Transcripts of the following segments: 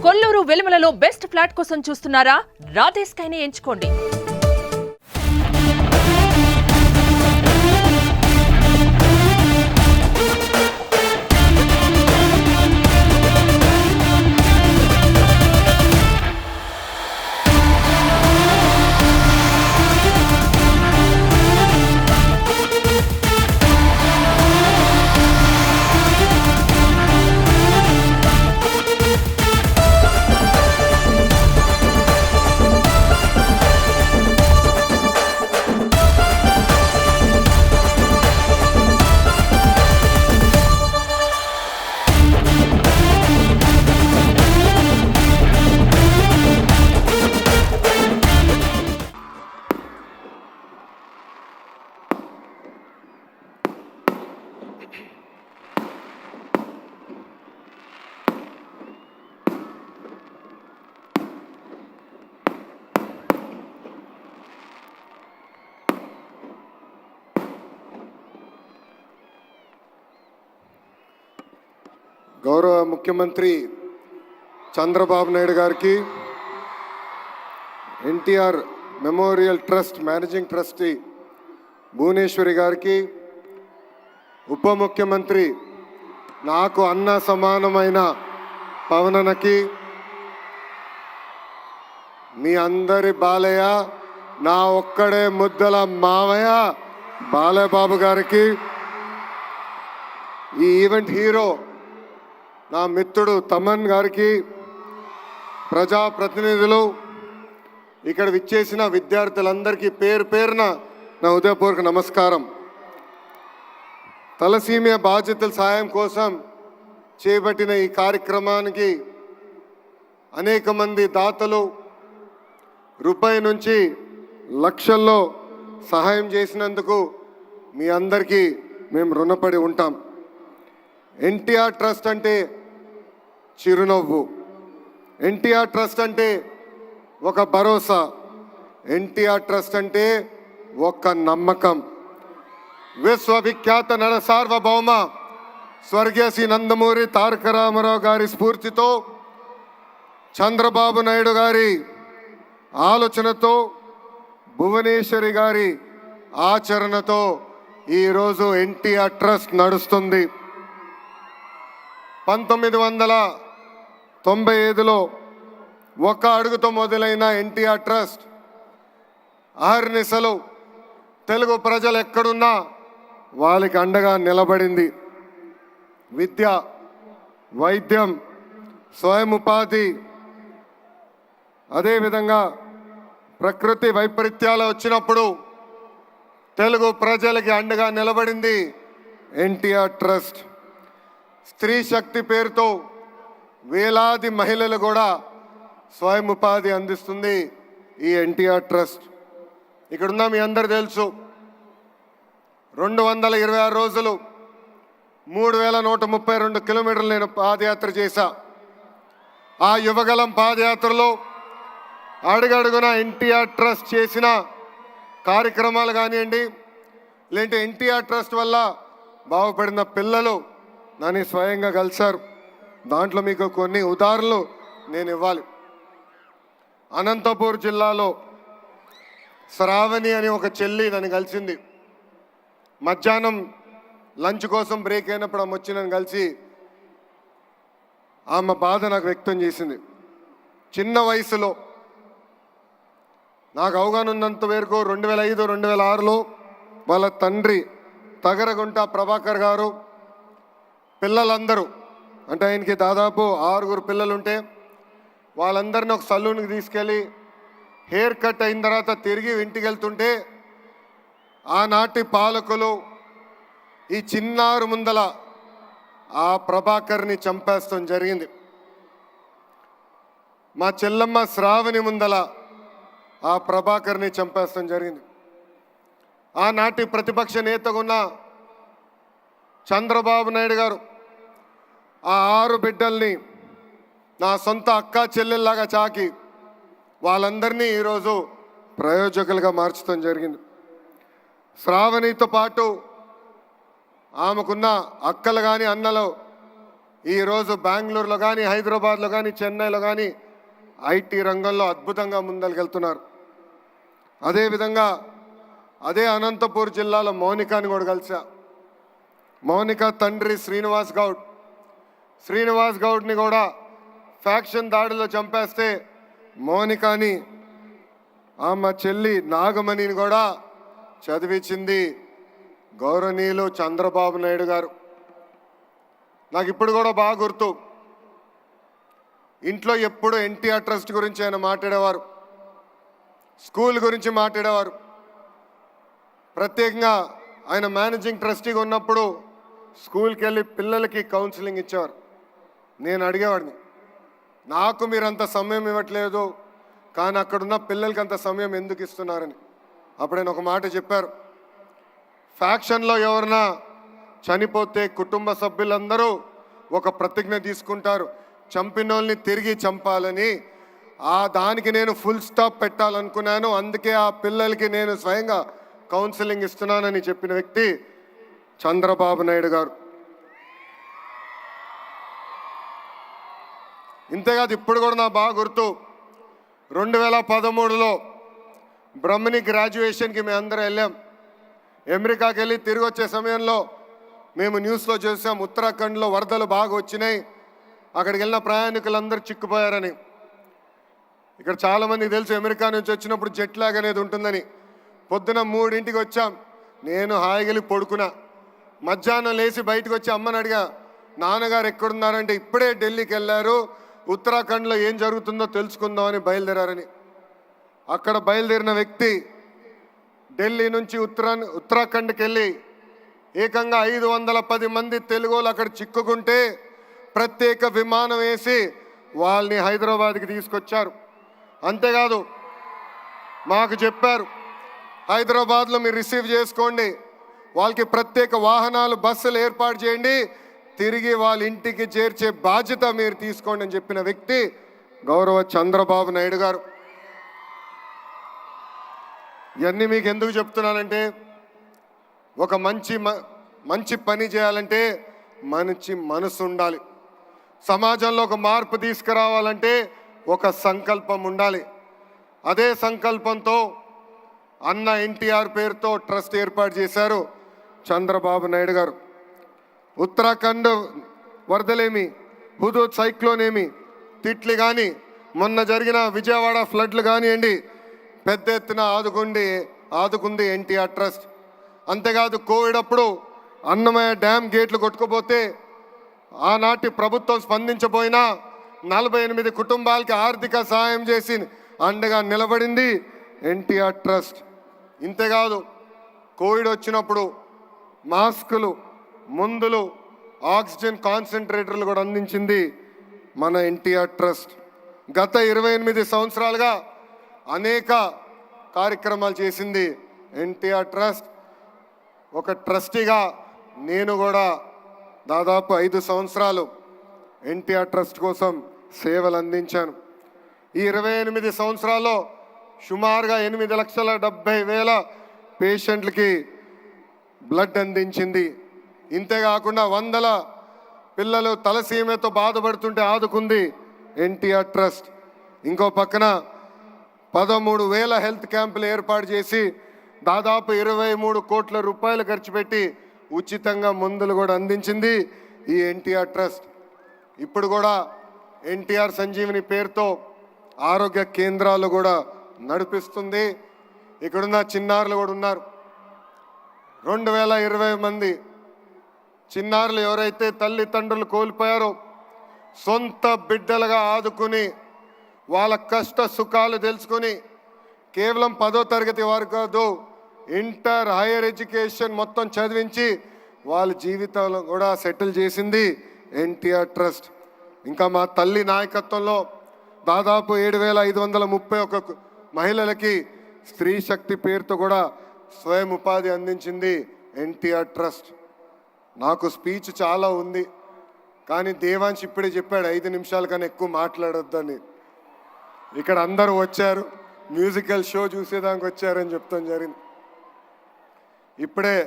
Kolluru వెలుమలలో best flat కోసం చూస్తున్నారా? రాధే స్కైనే ఎంచుకోండి. గౌరవ ముఖ్యమంత్రి చంద్రబాబు నాయుడు గారికి, NTR memorial trust managing trustee Bhuvaneswari గారికి, ఉప ముఖ్యమంత్రి నాకు అన్న సమానమైన పవనన్నకి, మీ అందరి బాలయ్య, నా ఒక్కడే ముద్దల మావయ్య బాలయ్య బాబు గారికి, ఈ ఈవెంట్ హీరో నా మిత్రుడు తమన్ గారికి, ప్రజాప్రతినిధులు, ఇక్కడ విచ్చేసిన విద్యార్థులందరికీ పేరు పేరున నా హృదయపూర్వక నమస్కారం. తలసీమియా బాధితుల సాయం కోసం చేపట్టిన ఈ కార్యక్రమానికి అనేక మంది దాతలు రూపాయి నుంచి లక్షల్లో సహాయం చేసినందుకు మీ అందరికీ మేము రుణపడి ఉంటాం. ఎన్టీఆర్ ట్రస్ట్ అంటే చిరునవ్వు, ఎన్టీఆర్ ట్రస్ట్ అంటే ఒక భరోసా, ఎన్టీఆర్ ట్రస్ట్ అంటే ఒక నమ్మకం. విశ్వవిఖ్యాత నట సార్వభౌమ స్వర్గీయ శ్రీ నందమూరి తారక రామారావు గారి స్ఫూర్తితో, చంద్రబాబు నాయుడు గారి ఆలోచనతో, భువనేశ్వరి గారి ఆచరణతో ఈరోజు ఎన్టీఆర్ ట్రస్ట్ నడుస్తుంది. 1995లో ఒక అడుగుతో మొదలైన ఎన్టీఆర్ ట్రస్ట్ అహర్నిశలు తెలుగు ప్రజలు ఎక్కడున్నా వాళ్ళకి అండగా నిలబడింది. విద్య, వైద్యం, స్వయం ఉపాధి, అదేవిధంగా ప్రకృతి వైపరీత్యాలు వచ్చినప్పుడు తెలుగు ప్రజలకి అండగా నిలబడింది ఎన్టీఆర్ ట్రస్ట్. స్త్రీ శక్తి పేరుతో వేలాది మహిళలు కూడా స్వయం ఉపాధి అందిస్తుంది ఈ ఎన్టీఆర్ ట్రస్ట్. ఇక్కడున్న మీ అందరు తెలుసు, 226 రోజులు 3132 కిలోమీటర్లు నేను పాదయాత్ర చేశా. ఆ యువగలం పాదయాత్రలో అడుగడుగున ఎన్టీఆర్ ట్రస్ట్ చేసిన కార్యక్రమాలు కానివ్వండి, లేదంటే ఎన్టీఆర్ ట్రస్ట్ వల్ల బాగుపడిన పిల్లలు నన్ను స్వయంగా కలిశారు. దాంట్లో మీకు కొన్ని ఉదాహరణలు నేను ఇవ్వాలి. అనంతపూర్ జిల్లాలో శ్రావణి అని ఒక చెల్లి నన్ను కలిసింది. మధ్యాహ్నం లంచ్ కోసం బ్రేక్ అయినప్పుడు ఆమె వచ్చి నన్ను కలిసి ఆమె బాధ నాకు వ్యక్తం చేసింది. చిన్న వయసులో నాకు అవగాహన ఉన్నంత వరకు 2005, 2006లో వాళ్ళ తండ్రి తగరగుంట ప్రభాకర్ గారు పిల్లలందరూ, అంటే ఆయనకి దాదాపు 6 పిల్లలుంటే వాళ్ళందరినీ ఒక సలూన్కి తీసుకెళ్ళి హెయిర్ కట్ అయిన తర్వాత తిరిగి ఇంటికి వెళ్తుంటే ఆనాటి పాలకులు ఈ చిన్నారు ముందల ఆ ప్రభాకర్ని చంపేస్తాం జరిగింది. మా చెల్లమ్మ శ్రావణి ముందల ఆ ప్రభాకర్ని చంపేస్తాం జరిగింది. ఆనాటి ప్రతిపక్ష నేతగా ఉన్న చంద్రబాబు నాయుడు గారు ఆ 6 బిడ్డల్ని నా సొంత అక్క చెల్లెల్లాగా చాకి వాళ్ళందరినీ ఈరోజు ప్రయోజకులుగా మార్చడం జరిగింది. శ్రావణితో పాటు ఆమెకున్న అక్కలు కానీ అన్నలు ఈరోజు బెంగళూరులో కానీ, హైదరాబాద్లో కానీ, చెన్నైలో కానీ ఐటీ రంగంలో అద్భుతంగా ముందరికెళ్తున్నారు. అదేవిధంగా అదే అనంతపూర్ జిల్లాలో మౌనికాని కూడా కలిసా. మౌనిక తండ్రి శ్రీనివాస్ గౌడ్ని కూడా ఫ్యాక్షన్ దాడిలో చంపేస్తే మౌనికాని ఆమె చెల్లి నాగమణిని కూడా చదివించింది గౌరవనీయులు చంద్రబాబు నాయుడు గారు. నాకు ఇప్పుడు కూడా బాగా గుర్తు, ఇంట్లో ఎప్పుడు ఎన్టీఆర్ ట్రస్ట్ గురించి ఆయన మాట్లాడేవారు, స్కూల్ గురించి మాట్లాడేవారు. ప్రత్యేకంగా ఆయన మేనేజింగ్ ట్రస్టీగా ఉన్నప్పుడు స్కూల్కి వెళ్ళి పిల్లలకి కౌన్సిలింగ్ ఇచ్చేవారు. నేను అడిగేవాడిని, నాకు మీరు అంత సమయం ఇవ్వట్లేదు కానీ అక్కడున్న పిల్లలకి అంత సమయం ఎందుకు ఇస్తున్నారని. అప్పుడు ఆయన ఒక మాట చెప్పారు, ఫ్యాక్షన్లో ఎవరన్నా చనిపోతే కుటుంబ సభ్యులందరూ ఒక ప్రతిజ్ఞ తీసుకుంటారు, చంపినోళ్ళని తిరిగి చంపాలని. దానికి నేను ఫుల్ స్టాప్ పెట్టాలనుకున్నాను, అందుకే ఆ పిల్లలకి నేను స్వయంగా కౌన్సిలింగ్ ఇస్తున్నానని చెప్పిన వ్యక్తి చంద్రబాబు నాయుడు గారు. ఇంతేకాదు ఇప్పుడు కూడా నాకు బాగా గుర్తు, 2013లో బ్రహ్మణి గ్రాడ్యుయేషన్కి మేము అందరం వెళ్ళాం. అమెరికాకి వెళ్ళి తిరిగి వచ్చే సమయంలో మేము న్యూస్లో చూసాం, ఉత్తరాఖండ్లో వరదలు బాగా వచ్చినాయి, అక్కడికి వెళ్ళిన ప్రయాణికులందరూ చిక్కుపోయారని. ఇక్కడ చాలామందికి తెలుసు అమెరికా నుంచి వచ్చినప్పుడు జెట్ లాగ్ అనేది ఉంటుందని. పొద్దున 3ంటికి వచ్చాం, నేను హాయిగలి పడుకున్నా. మధ్యాహ్నం లేచి బయటకు వచ్చి అమ్మని అడిగా, నాన్నగారు ఎక్కడున్నారంటే ఇప్పుడే ఢిల్లీకి వెళ్ళారు, ఉత్తరాఖండ్లో ఏం జరుగుతుందో తెలుసుకుందామని బయలుదేరారని. అక్కడ బయలుదేరిన వ్యక్తి ఢిల్లీ నుంచి ఉత్తరాఖండ్కి వెళ్ళి ఏకంగా 510 మంది తెలుగులు అక్కడ చిక్కుకుంటే ప్రత్యేక విమానం వేసి వాళ్ళని హైదరాబాద్కి తీసుకొచ్చారు. అంతేకాదు మాకు చెప్పారు, హైదరాబాద్లో మీరు రిసీవ్ చేసుకోండి, వాళ్ళకి ప్రత్యేక వాహనాలు బస్సులు ఏర్పాటు చేయండి, తిరిగి వాళ్ళ ఇంటికి చేర్చే బాధ్యత మీరు తీసుకోండి అని చెప్పిన వ్యక్తి గౌరవ చంద్రబాబు నాయుడు గారు. ఇవన్నీ మీకు ఎందుకు చెప్తున్నానంటే, ఒక మంచి పని చేయాలంటే మంచి మనసు ఉండాలి, సమాజంలో ఒక మార్పు తీసుకురావాలంటే ఒక సంకల్పం ఉండాలి. అదే సంకల్పంతో అన్న ఎన్టీఆర్ పేరుతో ట్రస్ట్ ఏర్పాటు చేశారు చంద్రబాబు నాయుడు గారు. ఉత్తరాఖండ్ వరదలేమి, హుదూద్ సైక్లోన్ ఏమి, తిట్లి కానీ, మొన్న జరిగిన విజయవాడ ఫ్లడ్లు కానివ్వండి, పెద్ద ఎత్తున ఆదుకుంది ఎన్టీఆర్ ట్రస్ట్. అంతేకాదు కోవిడ్ అప్పుడు అన్నమయ్య డ్యామ్ గేట్లు కొట్టుకుపోతే ఆనాటి ప్రభుత్వం స్పందించబోయినా 48 కుటుంబాలకి ఆర్థిక సహాయం చేసి అండగా నిలబడింది ఎన్టీఆర్ ట్రస్ట్. ఇంతేకాదు కోవిడ్ వచ్చినప్పుడు మాస్కులు, మందులు, ఆక్సిజన్ కాన్సన్ట్రేటర్లు కూడా అందించింది మన ఎన్టీఆర్ ట్రస్ట్. గత 28 సంవత్సరాలుగా అనేక కార్యక్రమాలు చేసింది ఎన్టీఆర్ ట్రస్ట్. ఒక ట్రస్టీగా నేను కూడా దాదాపు 5 సంవత్సరాలు ఎన్టీఆర్ ట్రస్ట్ కోసం సేవలు అందించాను. ఈ 28 సంవత్సరాల్లో సుమారుగా 8,70,000 పేషెంట్లకి బ్లడ్ అందించింది. ఇంతేకాకుండా 100 పిల్లలు తలసీమతో బాధపడుతుంటే ఆదుకుంది ఎన్టీఆర్ ట్రస్ట్. ఇంకో పక్కన 13,000 హెల్త్ క్యాంపులు ఏర్పాటు చేసి దాదాపు 23 కోట్ల రూపాయలు ఖర్చు పెట్టి ఉచితంగా మందులు కూడా అందించింది ఈ ఎన్టీఆర్ ట్రస్ట్. ఇప్పుడు కూడా ఎన్టీఆర్ సంజీవిని పేరుతో ఆరోగ్య కేంద్రాలు కూడా నడిపిస్తుంది. ఇక్కడున్న చిన్నారులు కూడా ఉన్నారు. 2020 మంది చిన్నారులు ఎవరైతే తల్లిదండ్రులు కోల్పోయారో సొంత బిడ్డలుగా ఆదుకుని వాళ్ళ కష్ట సుఖాలు తెలుసుకొని కేవలం 10వ తరగతి వరకు కాదు, ఇంటర్, హైయర్ ఎడ్యుకేషన్ మొత్తం చదివించి వాళ్ళ జీవితంలో కూడా సెటిల్ చేసింది ఎన్టీఆర్ ట్రస్ట్. ఇంకా మా తల్లి నాయకత్వంలో దాదాపు 7,531 మహిళలకి స్త్రీ శక్తి పేరుతో కూడా స్వయం ఉపాధి అందించింది ఎన్టీఆర్ ట్రస్ట్. నాకు స్పీచ్ చాలా ఉంది కానీ దేవాంశ్ ఇప్పుడే చెప్పాడు 5 నిమిషాల కన్నా ఎక్కువ మాట్లాడొద్దని. ఇక్కడ అందరూ వచ్చారు, మ్యూజికల్ షో చూసేదానికి వచ్చారని చెప్తాం జరిగింది. ఇప్పుడే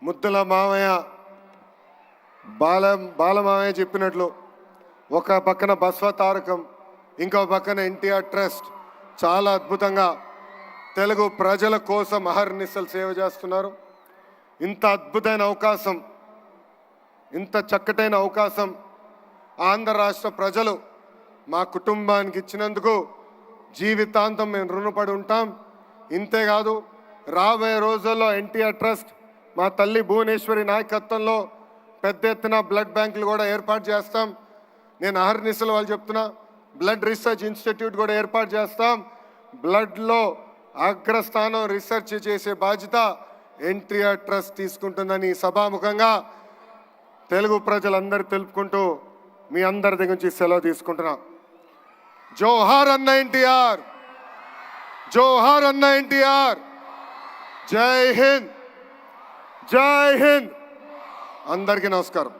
ముద్దుల మామయ్య బాలమామయ్య చెప్పినట్లు ఒక పక్కన బస్వ తారకం, ఇంకో పక్కన ఎన్టీఆర్ ట్రస్ట్ చాలా అద్భుతంగా తెలుగు ప్రజల కోసం అహర్నిశలు సేవ చేస్తున్నారు. ఇంత అద్భుతమైన అవకాశం, ఇంత చక్కటైన అవకాశం ఆంధ్ర రాష్ట్ర ప్రజలు మా కుటుంబానికి ఇచ్చినందుకు జీవితాంతం మేము రుణపడి ఉంటాం. ఇంతేకాదు రాబోయే రోజుల్లో ఎన్టీఆర్ ట్రస్ట్ మా తల్లి భువనేశ్వరి నాయకత్వంలో పెద్ద ఎత్తున బ్లడ్ బ్యాంకులు కూడా ఏర్పాటు చేస్తాం. నేను అహర్నిశలు వాళ్ళు చెప్తున్నా, బ్లడ్ రీసెర్చ్ ఇన్స్టిట్యూట్ కూడా ఏర్పాటు చేస్తాం. బ్లడ్లో అగ్రస్థానం రీసెర్చ్ చేసే బాధ్యత ఎన్టీఆర్ ట్రస్ట్ తీసుకుంటుందని సభాముఖంగా తెలుగు ప్రజలందరూ తెలుపుకుంటూ మీ అందరి దగ్గర నుంచి సెలవు తీసుకుంటున్నా. జోహార్ అన్న ఎన్టీఆర్, జోహార్ అన్న ఎన్టీఆర్. జై హింద్, జై హింద్. అందరికీ నమస్కారం.